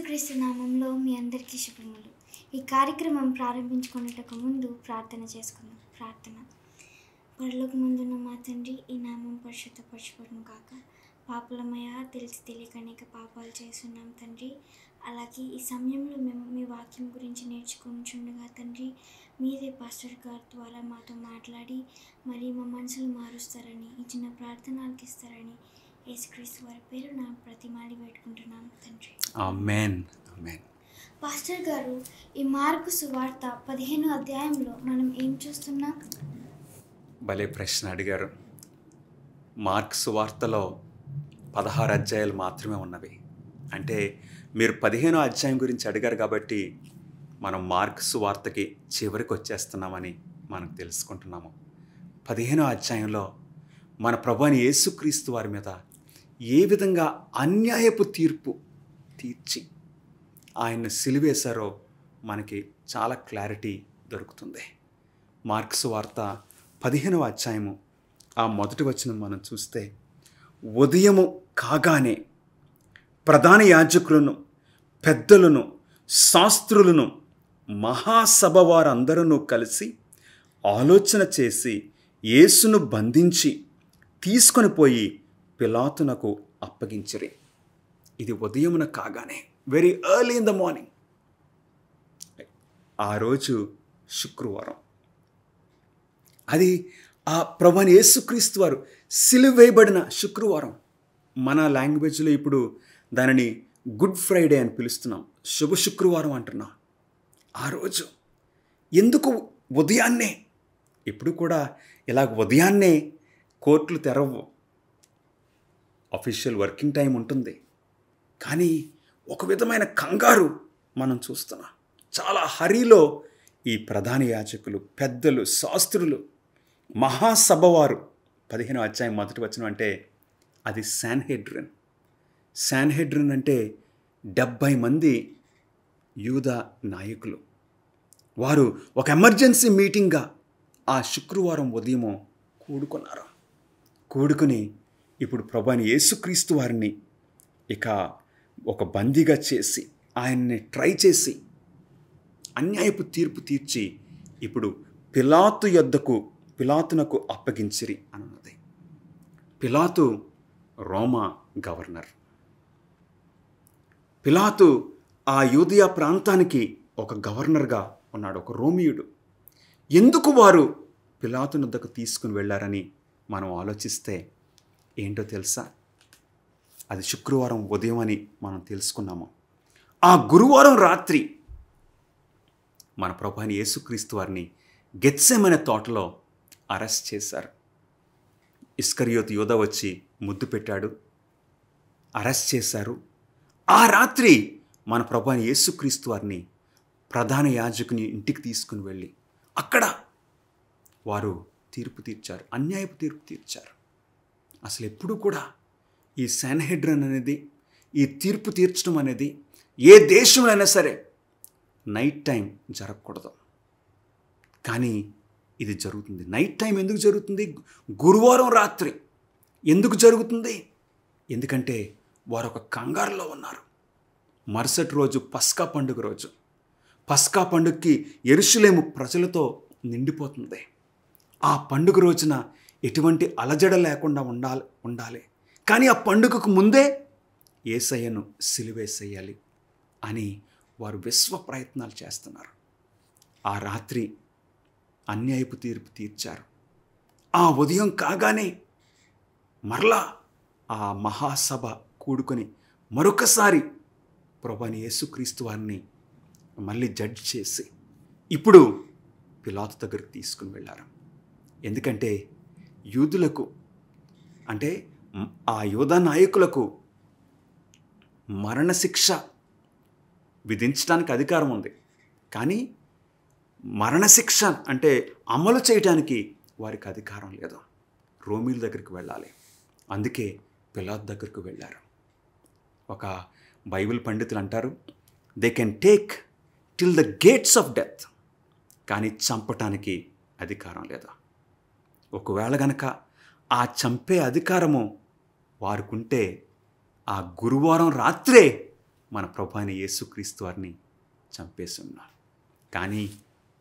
యేసుక్రీస్తు నామంలో మీ అందరికీ శుభములు. ఈ కార్యక్రమం ప్రారంభించుకునేటకు ముందు ప్రార్థన చేసుకుందాం. ప్రార్థన. పరలోకమందున్న మా తండ్రి, ఈ నామం పరిశుద్ధపరచబడును గాక. పాపలమయ తెలిసి తెలియక అనేక పాపాలు చేస్తున్నాం తండ్రి. అలాగే ఈ సమయంలో మేము మీ వాక్యం గురించి నేర్చుకుంటుండగా తండ్రి, మీరే పాస్టర్ గారి ద్వారా మాతో మాట్లాడి మరి మా మనసులు మారుస్తారని, ఈ చిన్న ప్రార్థనలకు ఇస్తారని యేసుక్రీస్తు వారి పేరు నా ప్రతిమాలి పెట్టుకుంటున్నాను తండ్రి. ఆమేన్. ఆమేన్. పాస్టర్ గారు, ఈ మార్కు సువార్త 15వ అధ్యాయంలో మనం ఏం చూస్తున్నాం? భలే ప్రశ్న అడిగారు. మార్క్ సువార్తలో 16 అధ్యాయాలు మాత్రమే ఉన్నవి. అంటే మీరు 15వ అధ్యాయం గురించి అడిగారు కాబట్టి మనం మార్క్ సువార్తకి చివరికి వచ్చేస్తున్నామని మనం తెలుసుకుంటున్నాము. 15వ అధ్యాయంలో మన ప్రభువైన యేసుక్రీస్తు వారి మీద ఏ విధంగా అన్యాయపు తీర్పు తీర్చి ఆయన్ని సిలువేశారో మనకి చాలా క్లారిటీ దొరుకుతుంది. మార్క్ సువార్త 15వ అధ్యాయము ఆ మొదటి వచనం మనం చూస్తే, ఉదయము కాగానే ప్రధాన యాజకులను, పెద్దలను, శాస్త్రులను, మహాసభ వారందరూ కలిసి ఆలోచన చేసి యేసును బంధించి తీసుకొని పోయి పిలాతునకు అప్పగించిరి. ఇది ఉదయమున కాగానే, very early in the morning. ఆ రోజు శుక్రవారం. అది ఆ ప్రభువైన యేసుక్రీస్తు వారు సిలువ వేయబడిన శుక్రవారం. మన లాంగ్వేజ్లో ఇప్పుడు దానిని గుడ్ ఫ్రైడే అని పిలుస్తున్నాం, శుభ శుక్రవారం అంటున్నాం. ఆ రోజు ఎందుకు ఉదయాన్నే? ఇప్పుడు కూడా ఇలాగ ఉదయాన్నే కోర్టులు తెరవు, అఫీషియల్ వర్కింగ్ టైం ఉంటుంది. కానీ ఒక విధమైన కంగారు మనం చూస్తున్నాం. చాలా హరీలో ఈ ప్రధాన యాజకులు, పెద్దలు, శాస్త్రులు, మహాసభ వారు, 15వ అధ్యాయం మొదటి వచనం అంటే అది శాన్హెడ్రిన్. శాన్హెడ్రిన్ అంటే 70 మంది యూదా నాయకులు. వారు ఒక ఎమర్జెన్సీ మీటింగ్గా ఆ శుక్రవారం ఉదయము కూడుకున్నారు. కూడుకుని ఇప్పుడు ప్రభువైన యేసుక్రీస్తు వారిని ఇక ఒక బందీగా చేసి, ఆయన్ని ట్రై చేసి అన్యాయపు తీర్పు తీర్చి ఇప్పుడు పిలాతునకు అప్పగించిరి అన్నది. పిలాతు రోమా గవర్నర్. పిలాతు ఆ యూదయ ప్రాంతానికి ఒక గవర్నర్గా ఉన్నాడు, ఒక రోమియుడు. ఎందుకు వారు పిలాతు వద్దకు తీసుకుని వెళ్ళారని మనం ఆలోచిస్తే ఏంటో తెలుసా? అది శుక్రవారం ఉదయం అని మనం తెలుసుకున్నాము. ఆ గురువారం రాత్రి మన ప్రభువైన యేసుక్రీస్తు వారిని గెత్సెమనే తోటలో అరెస్ట్ చేశారు. ఇస్కరియోతు యూదా వచ్చి ముద్దు పెట్టాడు, అరెస్ట్ చేశారు. ఆ రాత్రి మన ప్రభువైన యేసుక్రీస్తు వారిని ప్రధాన యాజకుని ఇంటికి తీసుకుని వెళ్ళి అక్కడ వారు తీర్పు తీర్చారు, అన్యాయపు తీర్పు తీర్చారు. అసలు ఎప్పుడు కూడా ఈ శాన్హెడ్రిన్ అనేది, ఈ తీర్పు తీర్చడం అనేది ఏ దేశంలో అయినా సరే నైట్ టైం జరగకూడదు. కానీ ఇది జరుగుతుంది. నైట్ టైం ఎందుకు జరుగుతుంది? గురువారం రాత్రి ఎందుకు జరుగుతుంది? ఎందుకంటే వారు ఒక కంగారులో ఉన్నారు. మరుసటి రోజు పస్కా పండుగ రోజు. పస్కా పండుగకి యెరూషలేము ప్రజలతో నిండిపోతుంది. ఆ పండుగ రోజున ఎటువంటి అలజడ లేకుండా ఉండాలి. కానీ ఆ పండుగకు ముందే యేసయ్యను సిలువేసేయాలి అని వారు విశ్వ ప్రయత్నాలు చేస్తున్నారు. ఆ రాత్రి అన్యాయపు తీర్పు తీర్చారు. ఆ ఉదయం కాగానే మరలా ఆ మహాసభ కూడుకొని మరొకసారి ప్రభువైన యేసుక్రీస్తు వారిని మళ్ళీ జడ్జ్ చేసి ఇప్పుడు పిలాతు దగ్గరికి తీసుకుని వెళ్ళారు. ఎందుకంటే యూదులకు, అంటే ఆ యూదా నాయకులకు మరణశిక్ష విధించడానికి అధికారం ఉంది. కానీ మరణశిక్ష అంటే అమలు చేయడానికి వారికి అధికారం లేదు. రోమీల దగ్గరికి వెళ్ళాలి. అందుకే పిలాతు దగ్గరకు వెళ్ళారు. ఒక బైబిల్ పండితులు అంటారు, they can take till the gates of death, కానీ చంపటానికి అధికారం లేదు. ఒకవేళ గనక ఆ చంపే అధికారము వారికుంటే ఆ గురువారం రాత్రే మన ప్రభు అయిన యేసుక్రీస్తు వారిని చంపేసి ఉన్నారు. కానీ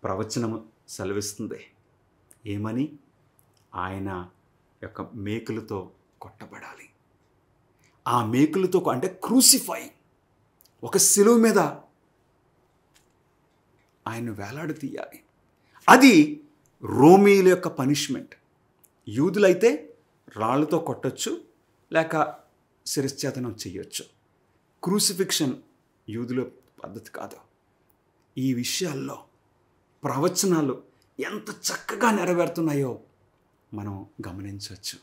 ప్రవచనము సెలవిస్తుంది ఏమని? ఆయన యొక్క మేకులతో కొట్టబడాలి. ఆ మేకులతో అంటే క్రూసిఫై, ఒక శిలువ మీద ఆయన వేలాడి తీయాలి. అది రోమీల యొక్క పనిష్మెంట్. యూదులైతే రాళ్ళతో కొట్టచ్చు, లేక శిరశ్ఛేదనం చెయ్యొచ్చు. క్రూసిఫిక్షన్ యూదుల పద్ధతి కాదు. ఈ విషయాల్లో ప్రవచనాలు ఎంత చక్కగా నెరవేరుతున్నాయో మనం గమనించవచ్చు.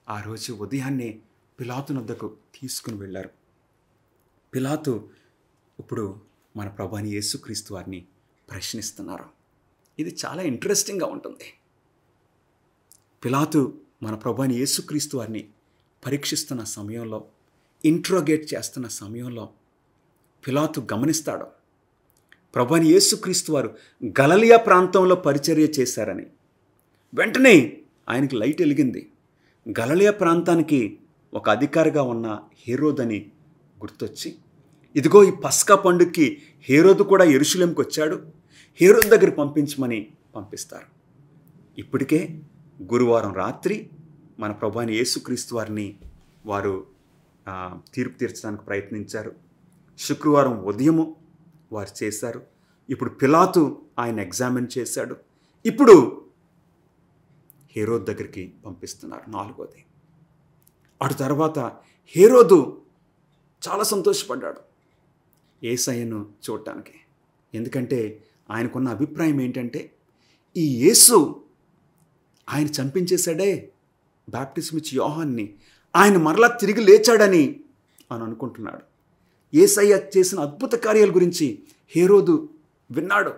ఆ రోజు ఉదయాన్నే పిలాతు వద్దకు తీసుకుని వెళ్ళారు. పిలాతు ఇప్పుడు మన ప్రభువైన యేసుక్రీస్తు వారిని ప్రశ్నిస్తున్నారు. ఇది చాలా ఇంట్రెస్టింగ్గా ఉంటుంది. పిలాతు మన ప్రభువైన యేసుక్రీస్తు వారిని పరీక్షిస్తున్న సమయంలో, ఇంట్రోగేట్ చేస్తున్న సమయంలో పిలాతు గమనిస్తాడు ప్రభువైన యేసుక్రీస్తు వారు గలిలయ ప్రాంతంలో పరిచర్య చేశారని. వెంటనే ఆయనకి లైట్ వెలిగింది. గలిలయ ప్రాంతానికి ఒక అధికారిగా ఉన్న హేరోదు అని గుర్తొచ్చి, ఇదిగో ఈ పస్కా పండుగకి హేరోదు కూడా యెరూషలేముకి వచ్చాడు, హేరోదు దగ్గర పంపించమని పంపిస్తారు. ఇప్పటికే గురువారం రాత్రి మన ప్రభువైన యేసుక్రీస్తు వారిని వారు తీర్పు తీర్చడానికి ప్రయత్నించారు. శుక్రవారం ఉదయము వారు చేశారు. ఇప్పుడు పిలాతు ఆయన ఎగ్జామిన్ చేశాడు. ఇప్పుడు హేరోదు దగ్గరికి పంపిస్తున్నారు. 4వది. అటు తర్వాత హేరోదు చాలా సంతోషపడ్డాడు యేసయ్యను చూడటానికి. ఎందుకంటే ఆయనకున్న అభిప్రాయం ఏంటంటే, ఈ యేసు ఆయన చంపించేశాడే బాప్టిజం ఇచ్చి యోహాన్ని, ఆయన మరలా తిరిగి లేచాడని అని అనుకుంటున్నాడు. యేసయ్య చేసిన అద్భుత కార్యాల గురించి హేరోదు విన్నాడు.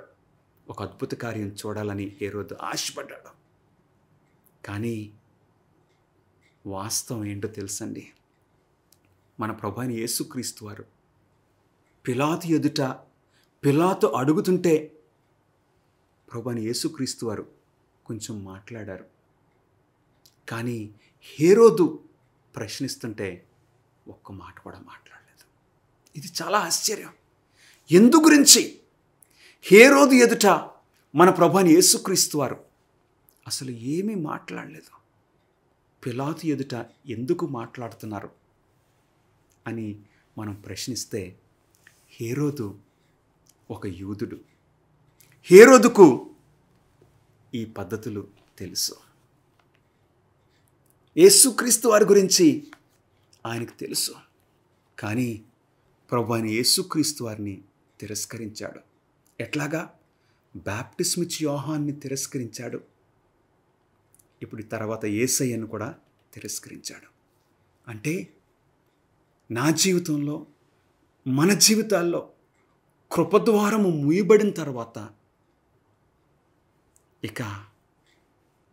ఒక అద్భుత కార్యం చూడాలని హేరోదు ఆశపడ్డాడు. కానీ వాస్తవం ఏంటో తెలుసండి, మన ప్రభువైన యేసుక్రీస్తు వారు పిలాతు ఎదుట పిలాతు అడుగుతుంటే ప్రభువైన యేసుక్రీస్తు వారు కొంచెం మాట్లాడారు. కానీ హేరోదు ప్రశ్నిస్తుంటే ఒక్క మాట కూడా మాట్లాడలేదు. ఇది చాలా ఆశ్చర్యం. ఎందు గురించి హేరోదు ఎదుట మన ప్రభువైన యేసుక్రీస్తు వారు అసలు ఏమీ మాట్లాడలేదు. పిలాతు ఎదుట ఎందుకు మాట్లాడుతున్నారు అని మనం ప్రశ్నిస్తే, హేరోదు ఒక యూదుడు. హేరోదుకు ఈ పద్ధతులు తెలుసు. యేసుక్రీస్తు వారి గురించి ఆయనకు తెలుసు. కానీ ప్రభువైన యేసుక్రీస్తు వారిని తిరస్కరించాడు. ఎట్లాగా? బాప్టిజం ఇచ్చి యోహాన్ని తిరస్కరించాడు. ఇప్పుడు తర్వాత యేసయ్యను కూడా తిరస్కరించాడు. అంటే నా జీవితంలో, మన జీవితాల్లో కృపద్వారము మూయబడిన తర్వాత ఇక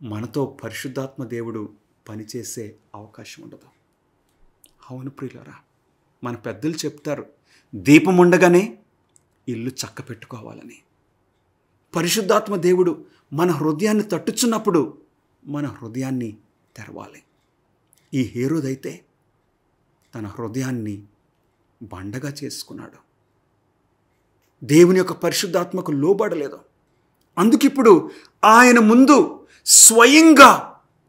మనతో పరిశుద్ధాత్మ దేవుడు పనిచేసే అవకాశం ఉండదు. అవును ప్రియులారా, మన పెద్దలు చెప్తారు, దీపం ఉండగానే ఇల్లు చక్క పెట్టుకోవాలని. పరిశుద్ధాత్మ దేవుడు మన హృదయాన్ని తట్టుచున్నప్పుడు మన హృదయాన్ని తెరవాలి. ఈ హేరోదైతే తన హృదయాన్ని బండగా చేసుకున్నాడు. దేవుని యొక్క పరిశుద్ధాత్మకు లోబడలేదు. అందుకిప్పుడు ఆయన ముందు స్వయంగా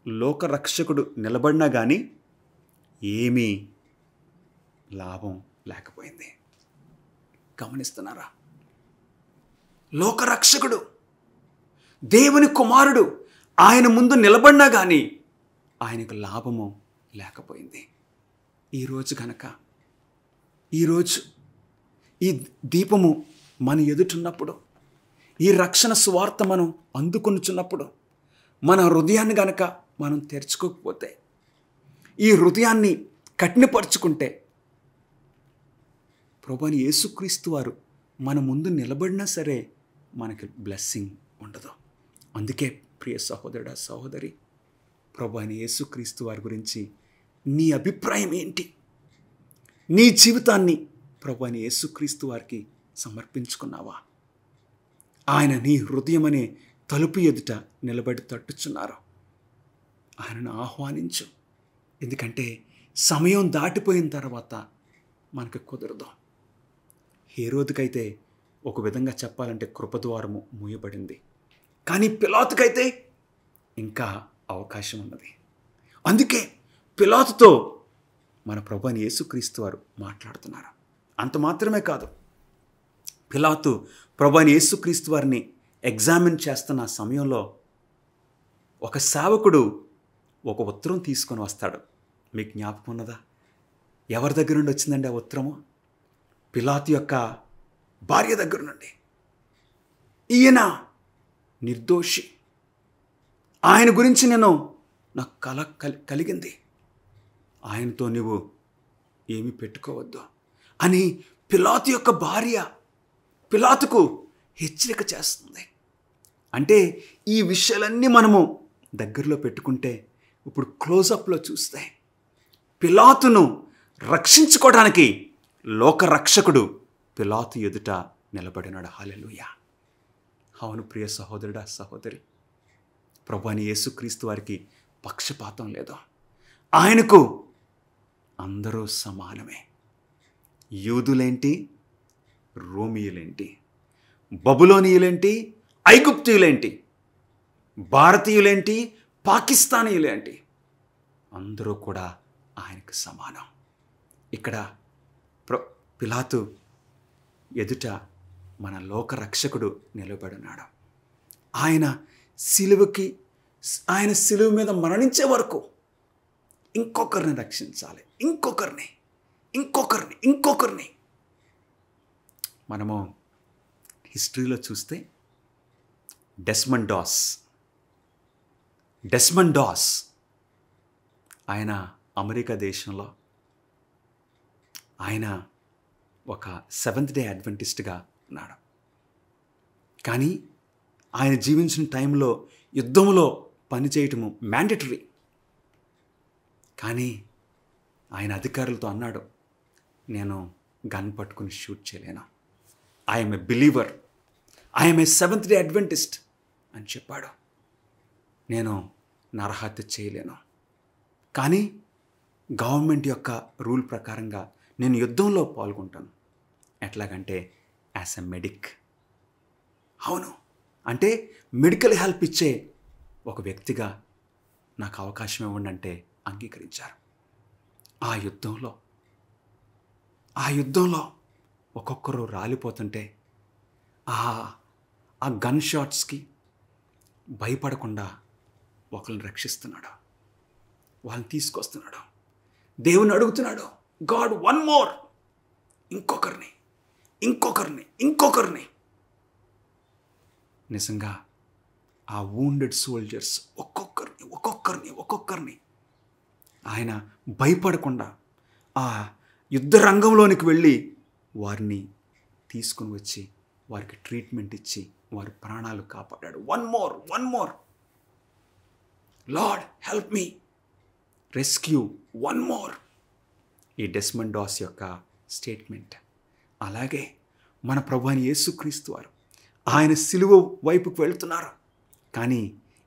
లోకరక్షకుడు నిలబడినా కానీ ఏమీ లాభం లేకపోయింది. గమనిస్తున్నారా? లోకరక్షకుడు, దేవుని కుమారుడు ఆయన ముందు నిలబడినా కానీ ఆయనకు లాభము లేకపోయింది. ఈరోజు కనుక ఈరోజు ఈ దీపము మన ఎదుటున్నప్పుడు, ఈ రక్షణ సువార్త మనం అందుకొనుచున్నప్పుడు, మన హృదయాన్ని గనక మనం తెరుచుకోకపోతే, ఈ హృదయాన్ని కఠినపరుచుకుంటే, ప్రభువైన యేసుక్రీస్తు వారు మన ముందు నిలబడినా సరే మనకి బ్లెస్సింగ్ ఉండదు. అందుకే ప్రియ సహోదరుడా, సహోదరి, ప్రభువైన యేసుక్రీస్తు వారి గురించి నీ అభిప్రాయం ఏంటి? నీ జీవితాన్ని ప్రభువైన యేసుక్రీస్తు వారికి సమర్పించుకున్నావా? ఆయన నీ హృదయం అనే తలుపు ఎదుట నిలబడి తట్టుచున్నారు. ఆయనను ఆహ్వానించు. ఎందుకంటే సమయం దాటిపోయిన తర్వాత మనకు కుదరదు. హేరోదుకైతే ఒక విధంగా చెప్పాలంటే కృపద్వారము మూయబడింది. కానీ పిలాతుకైతే ఇంకా అవకాశం ఉన్నది. అందుకే పిలాతుతో మన ప్రభువైన యేసుక్రీస్తు వారు మాట్లాడుతున్నారు. అంత మాత్రమే కాదు, పిలాతు ప్రభువైన యేసుక్రీస్తు వారిని ఎగ్జామిన్ చేస్తున్న సమయంలో ఒక సేవకుడు ఒక ఉత్తరం తీసుకొని వస్తాడు. మీకు జ్ఞాపకం ఉన్నదా? ఎవరి దగ్గర నుండి వచ్చిందండి ఆ ఉత్తరము? పిలాతు యొక్క భార్య దగ్గర నుండి. ఈయన నిర్దోషి, ఆయన గురించి నాకు కల కలిగింది, ఆయనతో నువ్వు ఏమీ పెట్టుకోవద్దు అని పిలాతు యొక్క భార్య పిలాతుకు హెచ్చరిక చేస్తుంది. అంటే ఈ విషయాలన్నీ మనము దగ్గరలో పెట్టుకుంటే, ఇప్పుడు క్లోజప్లో చూస్తే పిలాతును రక్షించుకోవడానికి లోకరక్షకుడు పిలాతు ఎదుట నిలబడినాడు. హల్లెలూయా! అవును ప్రియ సహోదరుడా, సహోదరి, ప్రభువైన యేసుక్రీస్తు వారికి పక్షపాతం లేదు. ఆయనకు అందరూ సమానమే. యూదులేంటి, రోమియులేంటి, బబులోనియులేంటి, ఐగుప్తీయులేంటి, భారతీయులేంటి, పాకిస్తానీయులేంటి, అందరూ కూడా ఆయనకు సమానం. ఇక్కడ పిలాతు ఎదుట మన లోకరక్షకుడు నిలబడినాడు. ఆయన సిలువ మీద మరణించే వరకు ఇంకొకరిని రక్షించాలి, ఇంకొకరిని. మనము హిస్టరీలో చూస్తే డెస్మండ్ డాస్ ఆయన అమెరికా దేశంలో ఆయన ఒక సెవెంత్ డే అడ్వెంటిస్ట్గా ఉన్నాడు. కానీ ఆయన జీవించిన టైంలో యుద్ధంలో పనిచేయటము మ్యాండేటరీ. కానీ ఆయన అధికారులతో అన్నాడు, నేను గన్ పట్టుకుని షూట్ చేయలేను, I'm a believer, I'm a seventh day Adventist అని చెప్పాడు. నేను నరహత్య చేయలేను, కానీ గవర్నమెంట్ యొక్క రూల్ ప్రకారంగా నేను యుద్ధంలో పాల్గొంటాను. ఎట్లాగంటే యాజ్ ఎ మెడిక్. అవును, అంటే మెడికల్ హెల్ప్ ఇచ్చే ఒక వ్యక్తిగా నాకు అవకాశం ఇవ్వండి అంటే అంగీకరించారు. ఆ యుద్ధంలో ఒక్కొక్కరు రాలిపోతుంటే ఆ గన్ షాట్స్కి భయపడకుండా ఒకరిని రక్షిస్తున్నాడు, వాళ్ళని తీసుకొస్తున్నాడు. దేవుని అడుగుతున్నాడు, గాడ్ వన్ మోర్, ఇంకొకరిని. నిజంగా ఆ వూండెడ్ సోల్జర్స్ ఒక్కొక్కరిని ఆయన భయపడకుండా ఆ యుద్ధ రంగంలోనికి వెళ్ళి వారిని తీసుకుని వచ్చి వారికి ట్రీట్మెంట్ ఇచ్చి వారి ప్రాణాలు కాపాడాడు. One more lord help me, rescue one more. ఈ డెస్మండ్ డాస్ యొక్క స్టేట్మెంట్. అలాగే మన ప్రభువైన యేసుక్రీస్తు వారు ఆయన సిలువ వైపుకు వెళ్తున్నారు, కానీ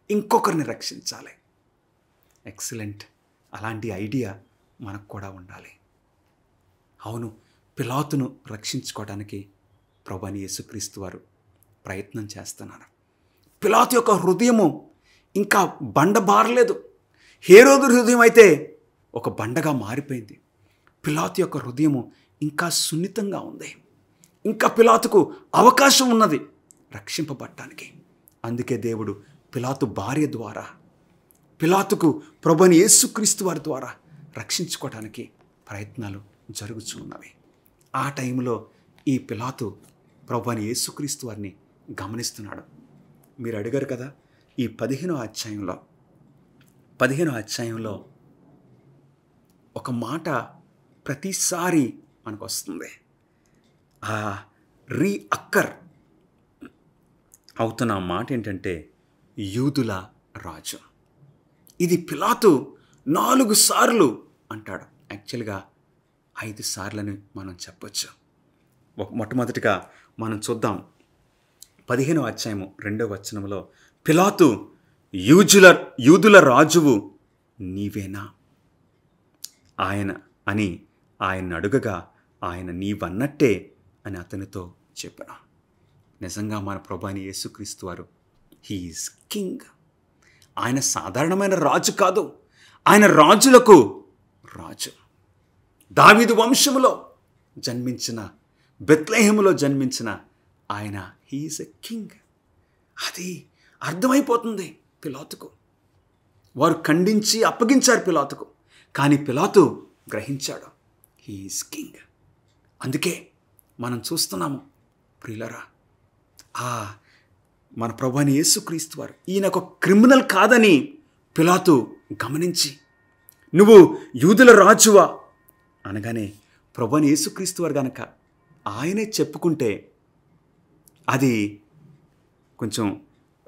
ఇంకొకరిని రక్షించాలి. ఎక్సలెంట్. అలాంటి ఐడియా మనకు కూడా ఉండాలి. అవును, పిలాతును రక్షించుకోవడానికి ప్రభువైన యేసుక్రీస్తు వారు ప్రయత్నం చేస్తున్నారు. పిలాతు యొక్క హృదయము ఇంకా బండ బారలేదు. హేరోదు హృదయం అయితే ఒక బండగా మారిపోయింది. పిలాతు యొక్క హృదయము ఇంకా సున్నితంగా ఉంది. ఇంకా పిలాతుకు అవకాశం ఉన్నది రక్షింపబడటానికి. అందుకే దేవుడు పిలాతు భార్య ద్వారా, పిలాతుకు ప్రభువైన యేసుక్రీస్తు వారి ద్వారా రక్షించుకోవడానికి ప్రయత్నాలు జరుగుతూ ఉన్నవి. ఆ టైంలో ఈ పిలాతు ప్రభువైన యేసుక్రీస్తు వారిని గమనిస్తున్నాడు. మీరు అడిగారు కదా, ఈ 15వ అధ్యాయంలో ఒక మాట ప్రతిసారి మనకు వస్తుంది. ఆ రీఅక్కర్ అవుతున్న మాట ఏంటంటే యూదుల రాజు. ఇది పిలాతు 4 సార్లు అంటాడు. యాక్చువల్గా 5 సార్లని మనం చెప్పొచ్చు. మొట్టమొదటిగా మనం చూద్దాం 15వ అధ్యాయము 2వ వచనంలో, పిలాతు యూదుల రాజువు నీవేనా ఆయన అని ఆయన అడుగగా, ఆయన నీవన్నట్టే అని అతనితో చెప్పాను. నిజంగా మన ప్రభు అయిన యేసుక్రీస్తు వారు హీఈస్ కింగ్. ఆయన సాధారణమైన రాజు కాదు, ఆయన రాజులకు రాజు. దావీదు వంశములో జన్మించిన, బెత్లెహేములో జన్మించిన ఆయన హీఈస్ ఎ కింగ్. అది అర్థమైపోతుంది పిలాతుకు. వారు ఖండించి అప్పగించారు పిలాతుకు, కానీ పిలాతు గ్రహించాడు హీఈస్ కింగ్. అందుకే మనం చూస్తున్నాము ప్రియులరా, మన ప్రభువైన యేసుక్రీస్తు వారు ఈయన ఒక క్రిమినల్ కాదని పిలాతు గమనించి, నువ్వు యూదుల రాజువా అనగానే ప్రభువైన యేసుక్రీస్తు వారు గనక ఆయనే చెప్పుకుంటే అది కొంచెం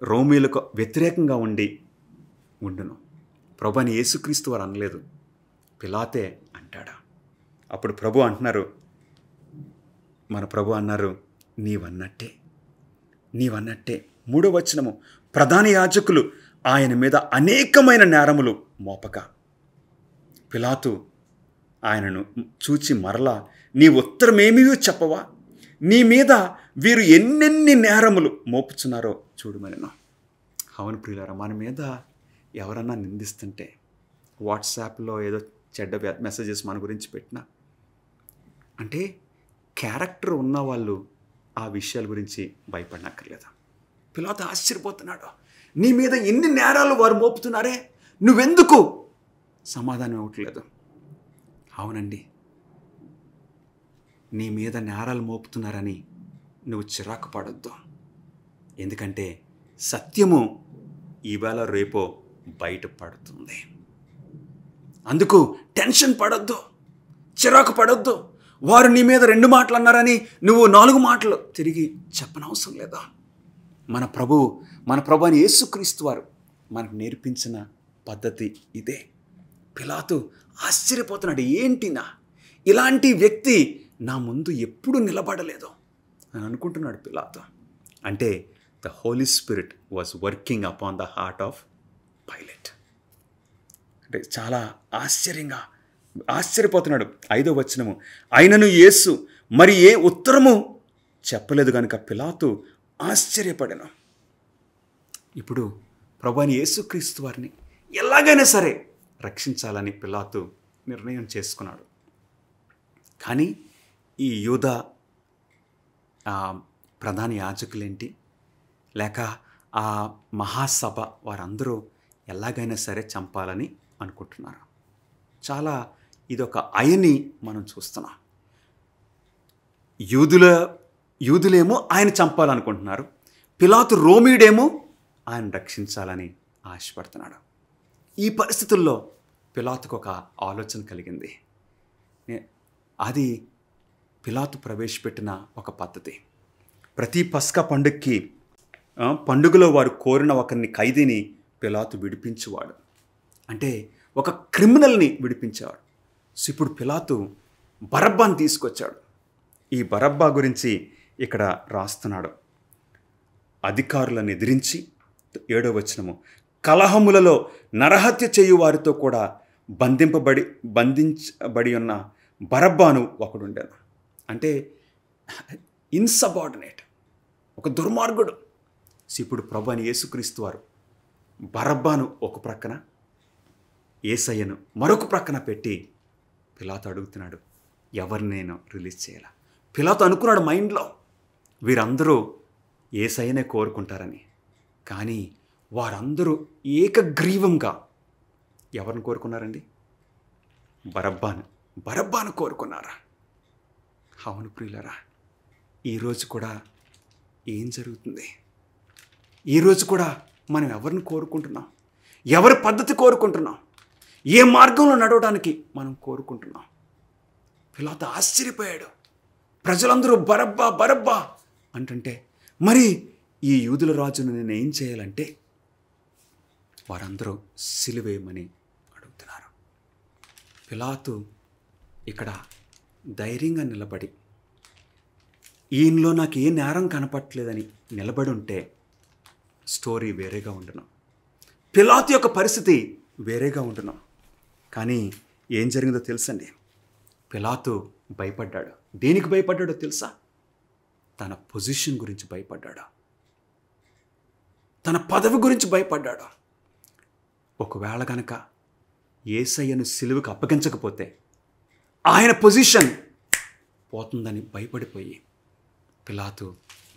రోమీలకు వ్యతిరేకంగా ఉండును. ప్రభువైన యేసుక్రీస్తు వారు అనలేదు, పిలాతే అంటాడా. అప్పుడు ప్రభు అంటున్నారు, మన ప్రభు అన్నారు, నీవన్నట్టే 3వ వచనము, ప్రధాన యాజకులు ఆయన మీద అనేకమైన నేరములు మోపక పిలాతు ఆయనను చూచి మరలా, నీ ఉత్తరమేమీ చెప్పవా? నీ మీద వీరు ఎన్నెన్ని నేరములు మోపుచున్నారో చూడమనను. అవును ప్రియులారా, మన మీద ఎవరన్నా నిందిస్తుంటే, వాట్సాప్లో ఏదో చెడ్డ మెసేజెస్ మన గురించి పెట్టినా, అంటే క్యారెక్టర్ ఉన్నవాళ్ళు ఆ విషయాల గురించి భయపడనక్కర్లేదు. పిలాతు ఆశ్చర్యపోతున్నాడు, నీ మీద ఎన్ని నేరాలు వారు మోపుతున్నారే, నువ్వెందుకు సమాధానం ఇవ్వట్లేదు? అవునండి, నీ మీద నేరాలు మోపుతున్నారని నువ్వు చిరాకు పడొద్దు. ఎందుకంటే సత్యము ఈవేళ రేపో బయటపడుతుంది. అందుకు టెన్షన్ పడొద్దు, చిరాకు పడొద్దు. వారు నీ మీద 2 మాటలు అన్నారని నువ్వు 4 మాటలు తిరిగి చెప్పనవసరం లేదా. మన ప్రభు అని యేసుక్రీస్తు వారు మనకు నేర్పించిన పద్ధతి ఇదే. పిలాతు ఆశ్చర్యపోతున్నాడు, ఏంటినా ఇలాంటి వ్యక్తి నా ముందు ఎప్పుడు నిలబడలేదు అని అనుకుంటున్నాడు పిలాతు. అంటే the holy spirit was working upon the heart of Pilate. అంటే చాలా ఆశ్చర్యపోతున్నాడు. 5వ వచనము, అయినను యేసు మరి ఏ ఉత్తరము చెప్పలేదు కనుక పిలాతు ఆశ్చర్యపడెను. ఇప్పుడు ప్రభువైన యేసుక్రీస్తు వారిని ఎలాగైనా సరే రక్షించాలని పిలాతు నిర్ణయం చేసుకున్నాడు. కానీ ఈ యూదా ప్రధాన యాజకులేంటి, లేక ఆ మహాసభ వారందరూ ఎలాగైనా సరే చంపాలని అనుకుంటున్నారు. చాలా ఇదొక అయని మనం చూస్తున్నాం. యూదులేమో ఆయన చంపాలనుకుంటున్నారు, పిలాతు రోమీడేమో ఆయన రక్షించాలని ఆశపడుతున్నాడు. ఈ పరిస్థితుల్లో పిలాతుకు ఒక ఆలోచన కలిగింది. అది పిలాతు ప్రవేశపెట్టిన ఒక పద్ధతి. ప్రతి పస్కా పండుగలో వారు కోరిన ఒకరిని, ఖైదీని పిలాతు విడిపించేవాడు. అంటే ఒక క్రిమినల్ని విడిపించేవాడు. సో ఇప్పుడు పిలాతు బరబ్బాని తీసుకొచ్చాడు. ఈ బరబ్బా గురించి ఇక్కడ రాస్తున్నాడు. అధికారులను ఎదిరించి 7వ వచనము, కలహములలో నరహత్య చేయు వారితో కూడా బంధించబడి ఉన్న బరబ్బాను ఒకడుండాను. అంటే ఇన్సబార్డినేట్, ఒక దుర్మార్గుడు. ఇప్పుడు ప్రభువైన యేసుక్రీస్తు వారు బరబ్బాను ఒక ప్రక్కన, యేసయ్యను మరొక ప్రక్కన పెట్టి పిలాతు అడుగుతున్నాడు, ఎవరిని నేను రిలీజ్ చేయాలా? పిలాతు అనుకున్నాడు మైండ్లో, వీరందరూ యేసయ్యనే కోరుకుంటారని. కానీ వారందరూ ఏకగ్రీవంగా ఎవరిని కోరుకున్నారండి? బరబ్బాను కోరుకున్నారా? అవును ప్రియులరా, ఈరోజు కూడా ఏం జరుగుతుంది? ఈరోజు కూడా మనం ఎవరిని కోరుకుంటున్నాం? ఎవరి పద్ధతి కోరుకుంటున్నాం? ఏ మార్గంలో నడవడానికి మనం కోరుకుంటున్నాం? పిలాతు ఆశ్చర్యపోయాడు. ప్రజలందరూ బరబ్బా అంటుంటే, మరి ఈ యూదుల రాజును నేను ఏం చేయాలంటే వారందరూ సిలువేయమని అడుగుతున్నారు. పిలాతు ఇక్కడ ధైర్యంగా నిలబడి, ఈయనలో నాకు ఏ నేరం కనపట్లేదని నిలబడి ఉంటే స్టోరీ వేరేగా ఉంటున్నాం. పిలాతు యొక్క పరిస్థితి వేరేగా ఉంటున్నాం. కానీ ఏం జరిగిందో తెలుసండి? పిలాతు భయపడ్డాడు. దేనికి భయపడ్డాడో తెలుసా? తన పొజిషన్ గురించి భయపడ్డాడు, తన పదవి గురించి భయపడ్డాడు. ఒకవేళ కనుక యేసయ్యను సిలువకు అప్పగించకపోతే ఆయన పొజిషన్ పోతుందని భయపడిపోయి పిలాతు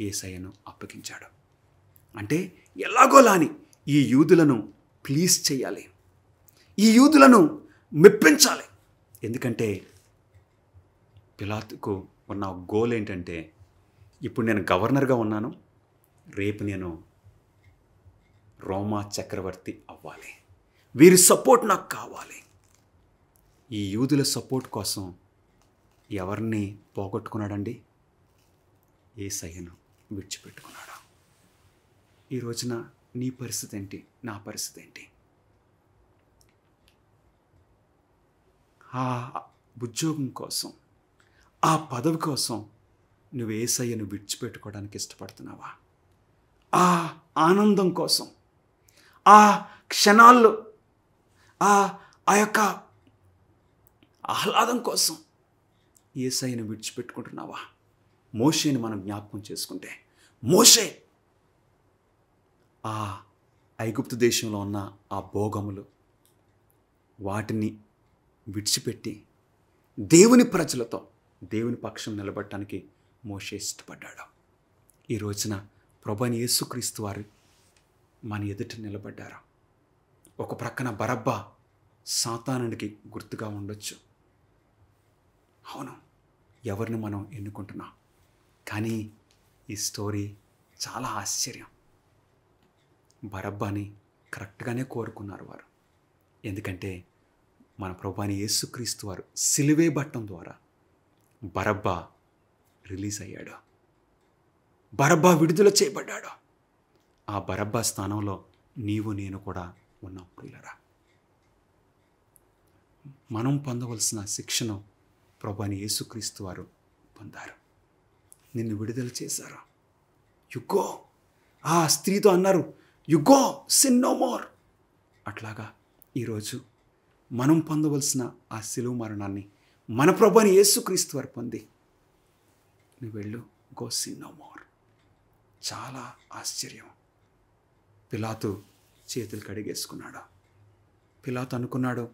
యేసయ్యను అప్పగించాడు. అంటే ఎలాగోలాని ఈ యూదులను ప్లీజ్ చేయాలి, ఈ యూదులను మెప్పించాలి. ఎందుకంటే పిలాతుకు ఉన్న గోల్ ఏంటంటే, ఇప్పుడు నేను గవర్నర్గా ఉన్నాను, రేపు నేను రోమా చక్రవర్తి అవ్వాలి, వీరి సపోర్ట్ నాకు కావాలి. ఈ యూదుల సపోర్ట్ కోసం ఎవరిని పోగొట్టుకున్నాడండి? యేసయ్యను విడిచిపెట్టుకున్నాడు. ఈ రోజున నీ పరిస్థితి ఏంటి? నా పరిస్థితి ఏంటి? ఆ ఉద్యోగం కోసం, ఆ పదవి కోసం నువ్వు యేసయ్యను విడిచిపెట్టుకోవడానికి ఇష్టపడుతున్నావా? ఆ ఆనందం కోసం, ఆ క్షణాల్లో ఆ యొక్క ఆహ్లాదం కోసం యేసయ్యను విడిచిపెట్టుకుంటున్నావా? మోషేని మనం జ్ఞాపకం చేసుకుంటే, మోషే ఆ ఐగుప్తు దేశంలో ఉన్న ఆ భోగములు వాటిని విడిచిపెట్టి దేవుని ప్రజలతో దేవుని పక్షం నిలబడటానికి మోషే ఇష్టపడ్డాడు. ఈ రోజున ప్రభువైన యేసుక్రీస్తు వారు మన ఎదుట నిలబడ్డారు. ఒక ప్రక్కన బరబ్బా సాతానుడికి గుర్తుగా ఉండొచ్చు. అవును, ఎవరిని మనం ఎన్నుకుంటున్నాం? కానీ ఈ స్టోరీ చాలా ఆశ్చర్యం. బరబ్బాని కరెక్ట్గానే కోరుకున్నారు వారు. ఎందుకంటే మన ప్రభువైన యేసుక్రీస్తు వారు సిలువే బట్టం ద్వారా బరబ్బా రిలీజ్ అయ్యాడు, బరబ్బా విడుదల చేయబడ్డాడు. ఆ బరబ్బా స్థానంలో నీవు నేను కూడా ఉన్నాం ప్రియులరా. మనం పొందవలసిన శిక్షను ప్రభువైన యేసుక్రీస్తు వారు పొందారు, నిన్ను విడుదల చేశారు. యు గో, ఆ స్త్రీతో అన్నారు, you go, sin no more. అట్లాగా ఈరోజు మనం పొందవలసిన ఆ శిలువ మరణాన్ని మన ప్రభువైన యేసుక్రీస్తు వారు పొంది నువ్వు వెళ్ళు, గో, సిన్ నో మోర్. చాలా ఆశ్చర్యం. పిలాతు చేతులు కడిగేసుకున్నాడు. పిలాతు అనుకున్నాడు,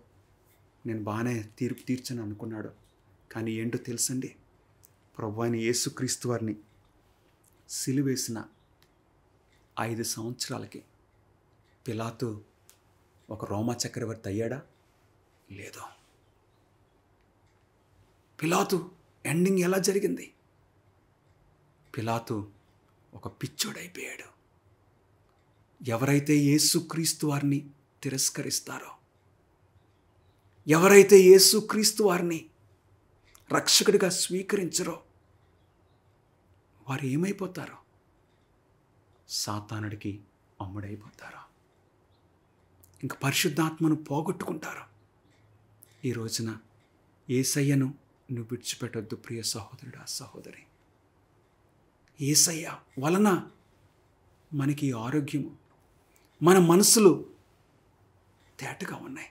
నేను బాగానే తీర్పు తీర్చని అనుకున్నాడు. కానీ ఏంటో తెలుసండి, ప్రభువైన యేసుక్రీస్తు వారిని సిలువేసిన 5 సంవత్సరాలకి పిలాతు ఒక రోమా చక్రవర్తి అయ్యాడా? లేదు. పిలాతు ఎండింగ్ ఎలా జరిగింది? పిలాతు ఒక పిచ్చోడైపోయాడు. ఎవరైతే యేసుక్రీస్తు వారిని తిరస్కరిస్తారో, ఎవరైతే యేసుక్రీస్తు వారిని రక్షకుడిగా స్వీకరించరో వారు ఏమైపోతారో? సాతానుడికి అమ్ముడైపోతారు, ఇంక పరిశుద్ధాత్మను పోగొట్టుకుంటారు. ఈ రోజున యేసయ్యను నువ్వు విడిచిపెట్టొద్దు ప్రియ సహోదరుడా, సహోదరి. యేసయ్య వలన మనకి ఆరోగ్యము, మన మనసులు తేటగా ఉన్నాయి.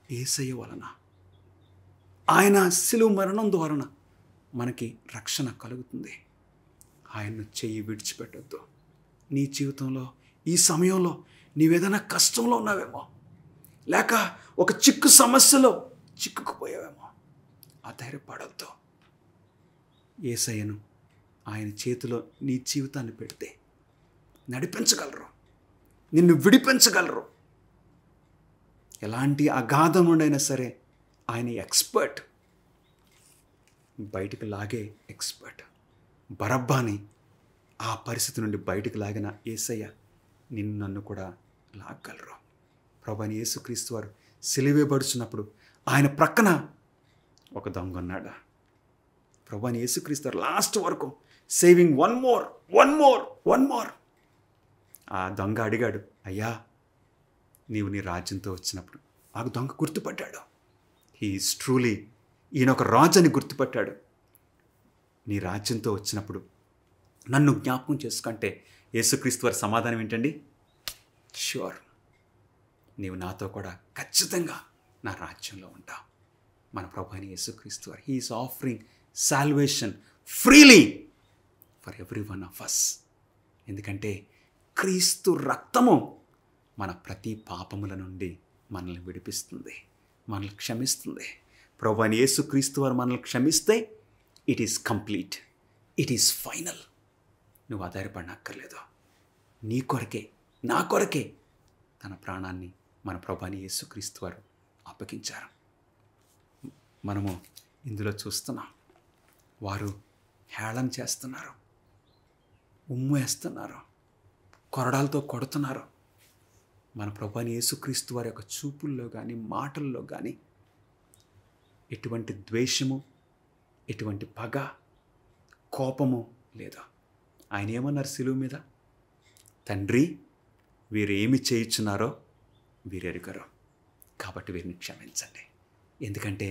యేసయ్య వలన, ఆయన శిలువ మరణం ద్వారా మనకి రక్షణ కలుగుతుంది. ఆయన్ను చెయ్యి విడిచిపెట్టొద్దు. నీ జీవితంలో ఈ సమయంలో నీవేదైనా కష్టంలో ఉన్నావేమో, లేక ఒక చిక్కు సమస్యలో చిక్కుకుపోయావేమో, అధైర్యపడొద్దు. యేసయ్యను ఆయన చేతిలో నీ జీవితాన్ని పెడితే నడిపించగలరు, నిన్ను విడిపించగలరు. ఎలాంటి అగాధం నుండైనా సరే ఆయన ఎక్స్పర్ట్, బయటికి లాగే ఎక్స్పర్ట్. బరబ్బాని ఆ పరిస్థితి నుండి బయటికి లాగిన యేసయ్య నిన్ను నన్ను కూడా లాగగలరు. ప్రభువైన యేసుక్రీస్తు వారు సిలువేయబడుచున్నప్పుడు ఆయన ప్రక్కన ఒక దొంగ ఉన్నాడు. ప్రభువైన యేసుక్రీస్తు వారు లాస్ట్ వరకు సేవింగ్ వన్ మోర్. ఆ దొంగ అడిగాడు, అయ్యా నీవు నీ రాజ్యంతో వచ్చినప్పుడు. ఆ దొంగ గుర్తుపట్టాడు, హీఈస్ ట్రూలీ, ఈయన ఒక రాజు అని గుర్తుపట్టాడు. నీ రాజ్యంతో వచ్చినప్పుడు నన్ను జ్ఞాపకం చేసుకుంటే యేసుక్రీస్తు వారి సమాధానం ఏంటండి? ష్యూర్, నీవు నాతో కూడా ఖచ్చితంగా నా రాజ్యంలో ఉంటావు. మన ప్రభువైన యేసుక్రీస్తు వారు he's offering salvation freely for every one of us. ఎందుకంటే క్రీస్తు రక్తము మన ప్రతి పాపముల నుండి మనల్ని విడిపిస్తుంది, మనల్ని క్షమిస్తుంది. ప్రభువైన యేసుక్రీస్తు వారు మనల్ని క్షమిస్తే it is complete, it is final. నువ్వు ఆధారపడనక్కర్లేదు. నీ కొరకే, నా కొరకే తన ప్రాణాన్ని మన ప్రభువైన యేసుక్రీస్తు వారు అప్పగించారు. మనము ఇందులో చూస్తున్నాం, వారు హేళన చేస్తున్నారు, ఉమ్ము వేస్తున్నారు, కొరడాలతో కొడుతున్నారు. మన ప్రభువైన యేసుక్రీస్తు వారి యొక్క చూపుల్లో కానీ మాటల్లో కానీ ఎటువంటి ద్వేషము, ఎటువంటి పగ, కోపము లేదు. ఆయన ఏమన్నారు శిలువ మీద? తండ్రి, వీరు ఏమి చేయుచున్నారో వీరెరుగరు, కాబట్టి వీరిని క్షమించండి. ఎందుకంటే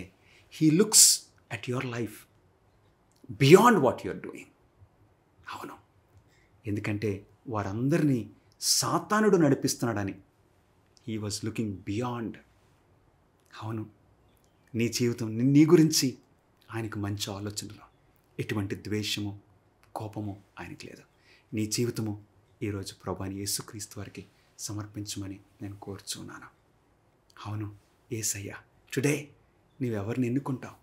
he looks at your life beyond what you're doing. అవును, ఎందుకంటే వారందరినీ సాతానుడు నడిపిస్తున్నాడని హీ వాజ్ లుకింగ్ బియాండ్. అవును, నీ జీవితం, నీ గురించి ఆయనకు మంచి ఆలోచనలు, ఎటువంటి ద్వేషము, కోపము ఆయనకి లేదు. నీ జీవితము ఈరోజు ప్రభువైన యేసుక్రీస్తు వారికి సమర్పించమని నేను కోరుచున్నాను. అవును, యేసయ్యా, టుడే నీవెవరిని ఎన్నుకుంటావు?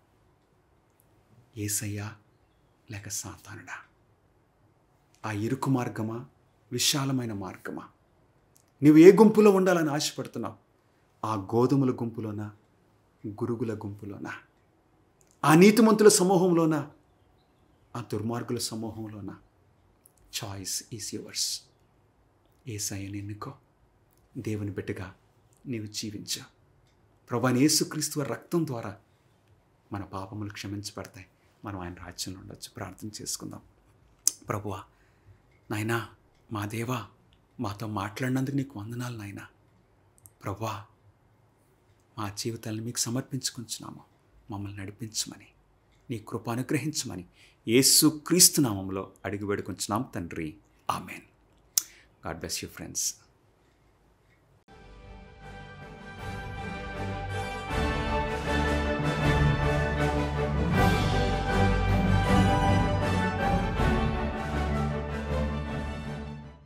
యేసయ్యా లేక సాతానుడా? ఆ ఇరుకు మార్గమా, విశాలమైన మార్గమా? నువ్వు ఏ గుంపులో ఉండాలని ఆశపడుతున్నావు? ఆ గోధుమల గుంపులోనా, గురుగుల గుంపులోనా, ఆ నీతిమంతుల సమూహంలోనా, ఆ దుర్మార్గుల సమూహంలోనా? Choice is yours. యేసయ్యని ఎన్నుకో, దేవుని బిడ్డగా నీవు జీవించు. ప్రభువైన యేసుక్రీస్తు వారి రక్తం ద్వారా మన పాపములు క్షమించబడతాయి, మనం ఆయన రాజ్యంలో ఉండొచ్చు. ప్రార్థన చేసుకుందాం. ప్రభువా, నాయనా, మా దేవా, మాతో మాట్లాడినందుకు నీకు వందనాలు నాయనా. ప్రభువా, మా జీవితాలను మీకు సమర్పించుకుంటున్నాము. మమ్మల్ని నడిపించమని, నీ కృప అనుగ్రహించమని యేసుక్రీస్తు నామములో అడిగి వేడుకుంటున్నాం తండ్రి. Amen. God bless you friends.